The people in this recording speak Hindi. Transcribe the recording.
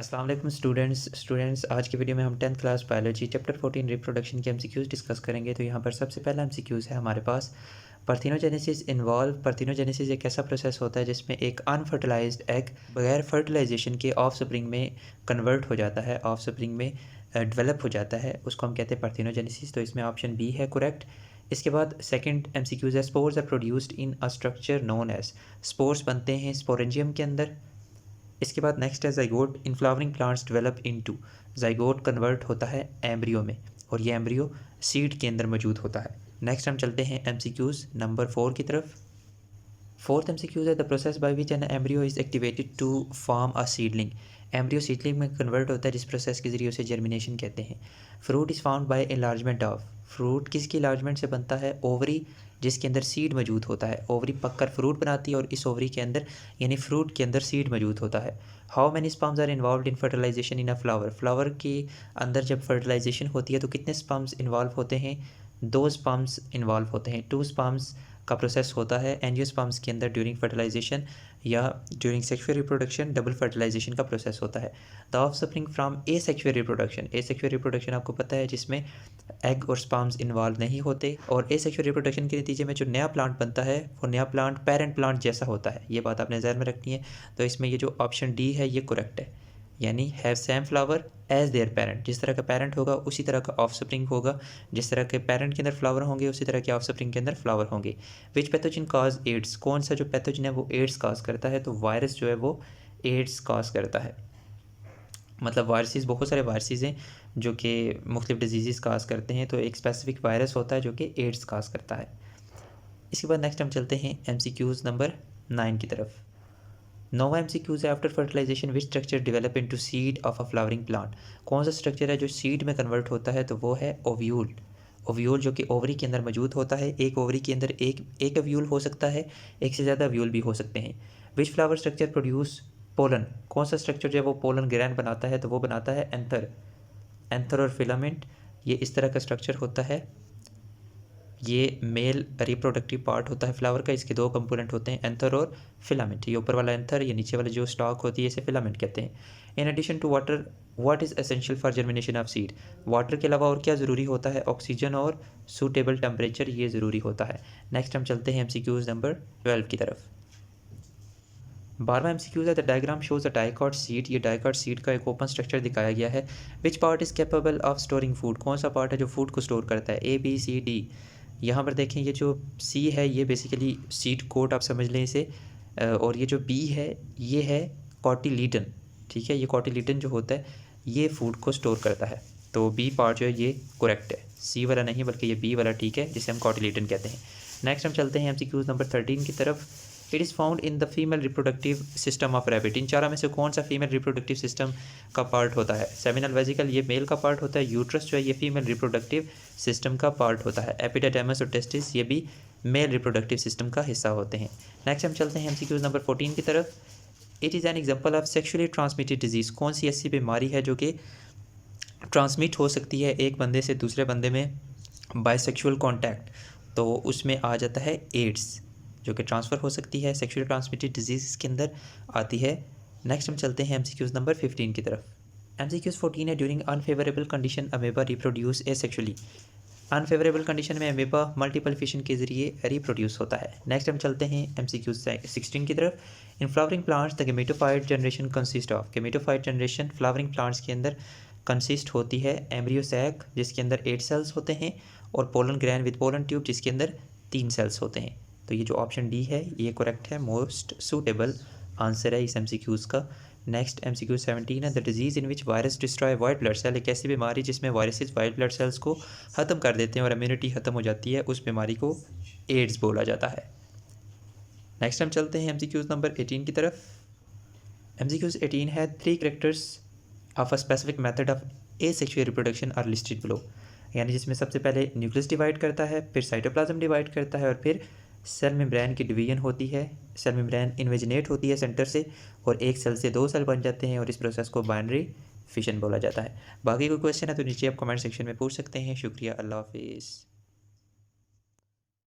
अस्सलाम वालेकुम स्टूडेंट्स आज की वीडियो में हम 10th class biology chapter 14 reproduction के एमसीक्यूज़ डिस्कस करेंगे। तो यहाँ पर सबसे पहला एमसीक्यूज़ है हमारे पास, पार्थिनोजेनेसिस एक ऐसा प्रोसेस होता है जिसमें एक अनफर्टिलाइज्ड एग बगैर फर्टिलाइजेशन के ऑफस्प्रिंग में कन्वर्ट हो जाता है, ऑफस्प्रिंग में डेवलप हो जाता है, उसको हम कहते हैं पार्थिनोजेनेसिस। तो इसमें ऑप्शन बी है करेक्ट। इसके बाद सेकंड एमसीक्यूज़ है, spores are produced in a structure known as, spores बनते हैं स्पोरेंजियम के अंदर। इसके बाद नेक्स्ट है zygote in flowering plants develop into, zygote convert होता है एम्ब्रियो में और ये एम्ब्रियो सीड के अंदर मौजूद होता है। नेक्स्ट हम चलते हैं एमसीक्यूज़ नंबर 4 की तरफ। फोर्थ एमसीक्यूज़ है the process by which an embryo is activated to form a seedling, embryo seedling में कन्वर्ट होता है जिस प्रोसेस के ज़रिए उसे जर्मिनेशन कहते हैं। Fruit is found by enlargement of, fruit किसकी इलार्जमेंट से बनता है? ओवरी, जिसके अंदर सीड मौजूद होता है। ओवरी पककर फ्रूट बनाती है और इस ओवरी के अंदर यानी फ्रूट के अंदर सीड मौजूद होता है। How many sperms are involve in fertilization in a flower, flower के अंदर जब फर्टिलाइजेशन होती है तो कितने स्पर्म्स इन्वॉल्व होते हैं? 2 स्पर्म्स इन्वॉल्व होते हैं। 2 स्पर्म्स का प्रोसेस होता है एंजियोस्पर्म्स के अंदर ड्यूरिंग फर्टिलाइजेशन या during sexual reproduction, double fertilization का प्रोसेस होता है। The offspring from asexual reproduction, asexual reproduction आपको पता है जिसमें एग और स्पर्म्स इन्वॉल्व नहीं होते, और ए सेक्सुअल रिप्रोडक्शन के नतीजे में जो नया प्लांट बनता है वो नया प्लांट पेरेंट प्लांट जैसा होता है। ये बात आपने ध्यान में रखनी है। तो इसमें ये जो ऑप्शन डी है ये करेक्ट है, यानी have same flower as their parent, जिस तरह का पेरेंट होगा उसी तरह का ऑफस्प्रिंग होगा, जिस तरह के पेरेंट के अंदर फ्लावर होंगे उसी तरह के ऑफस्प्रिंग के अंदर फ्लावर होंगे। विच पैथोजन कॉज एड्स, कौन सा जो पैथोजन है वो एड्स कॉज करता है? तो वायरस जो है वो एड्स कॉज करता है। मतलब वायरसेस, बहुत सारे वायरसेस हैं जो कि मुख्तलिफ डिजीज़ काज करते हैं, तो एक स्पेसिफिक वायरस होता है जो कि एड्स काज करता है। इसके बाद नेक्स्ट हम चलते हैं एमसीक्यूज़ नंबर 9 की तरफ। नोवा एमसीक्यूज़ है, after fertilization which structure develop into seed of a flowering plant, कौन सा स्ट्रक्चर है जो सीड में कन्वर्ट होता है? तो वो है ओव्यूल। ओव्यूल जो कि ओवरी के अंदर मौजूद होता है। एक ओवरी के अंदर एक ओव्यूल हो सकता है, एक से ज़्यादा ओव्यूल भी हो सकते हैं। विच फ्लावर स्ट्रक्चर प्रोड्यूस पोलन, कौन सा स्ट्रक्चर जो है वो पोलन ग्रैंड बनाता है? तो वो बनाता है एंथर, एंथर और फिलामेंट, ये इस तरह का स्ट्रक्चर होता है। ये मेल रिप्रोडक्टिव पार्ट होता है फ्लावर का। इसके 2 कंपोनेंट होते हैं, एंथर और फिलामेंट। ये ऊपर वाला एंथर, ये नीचे वाला जो स्टॉक होती है इसे फिलामेंट कहते हैं। In addition to water, what is essential for germination of seed, water के अलावा और क्या ज़रूरी होता है? ऑक्सीजन और सूटेबल टेम्परेचर, ये ज़रूरी होता है। नेक्स्ट हम चलते हैं एमसीक्यूज़ नंबर 12 की तरफ। 12वां एमसीक्यूज़ है, the diagram shows a dicot seed, ये डाइकॉट सीड का एक ओपन स्ट्रक्चर दिखाया गया है। Which part is capable of storing food, कौन सा पार्ट है जो फूड को स्टोर करता है? A B C D. यहाँ पर देखें ये जो सी है ये बेसिकली सीड कोट आप समझ लें इसे, और ये जो बी है ये है कॉटिलीडन। ठीक है, ये कॉटिलीडन जो होता है ये फूड को स्टोर करता है। तो बी पार्ट जो है ये करेक्ट है, सी वाला नहीं बल्कि ये बी वाला ठीक है, जिसे हम कॉटिलीडन कहते हैं। नेक्स्ट हम चलते हैं एमसीक्यूज़ नंबर 13 की तरफ। It is found in the female reproductive system of rabbit, इन चारों में से कौन सा फीमेल रिप्रोडक्टिव सिस्टम का पार्ट होता है? सेमिनल वेजिकल ये मेल का पार्ट होता है, यूट्रस जो है ये फीमेल रिप्रोडक्टिव सिस्टम का पार्ट होता है, एपिडाइडर्मिस और टेस्टिस ये भी मेल रिप्रोडक्टिव सिस्टम का हिस्सा होते हैं। नेक्स्ट हम चलते हैं एमसीक्यूज़ नंबर 14 की तरफ। It is an example of sexually transmitted disease, कौन सी ऐसी बीमारी है जो कि ट्रांसमिट हो सकती है एक बंदे से दूसरे बंदे में बायसेक्सुअल कॉन्टैक्ट? तो उसमें आ जाता है एड्स, जो कि ट्रांसफ़र हो सकती है, सेक्सुअली ट्रांसमिटेड डिजीज़ के अंदर आती है। नेक्स्ट हम चलते हैं एमसीक्यूज़ नंबर 15 की तरफ। एमसीक्यूज़ 14 है, during unfavourable condition amoeba reproduce asexually, unfavourable condition में अमेबा मल्टीपल फिशन के ज़रिए रिप्रोड्यूस होता है। नेक्स्ट हम चलते हैं एमसीक्यूज़ 16 की तरफ। इन flowering plants the gametophyte generation consist of, gametophyte generation flowering plants के अंदर कंसिस्ट होती है एम्ब्रियो सैक जिसके अंदर 8 सेल्स होते हैं, और pollen gran with pollen tube जिसके अंदर 3 सेल्स होते हैं। तो ये जो ऑप्शन डी है ये करेक्ट है, मोस्ट सूटेबल आंसर है इस एमसीक्यूज़ का। नेक्स्ट एमसीक्यू 17 है, the disease in which virus destroy white blood cell, एक ऐसी बीमारी जिसमें वायरसेस वाइट ब्लड सेल्स को ख़त्म कर देते हैं और इम्यूनिटी ख़त्म हो जाती है, उस बीमारी को एड्स बोला जाता है। नेक्स्ट हम चलते हैं एमसीक्यूज़ नंबर 18 की तरफ। एमसीक्यूज़ 18 है, 3 characters of a specific method of asexual reproduction are listed below, यानी जिसमें सबसे पहले न्यूक्लियस डिवाइड करता है, फिर साइटोप्लाज्म डिवाइड करता है और फिर सेल मेम्ब्रेन की डिवीजन होती है। सेल मेम्ब्रेन इन्वेजिनेट होती है सेंटर से और एक सेल से 2 सेल बन जाते हैं और इस प्रोसेस को बाइनरी फिशन बोला जाता है। बाकी कोई क्वेश्चन है तो नीचे आप कमेंट सेक्शन में पूछ सकते हैं। शुक्रिया, अल्लाह हाफिज़।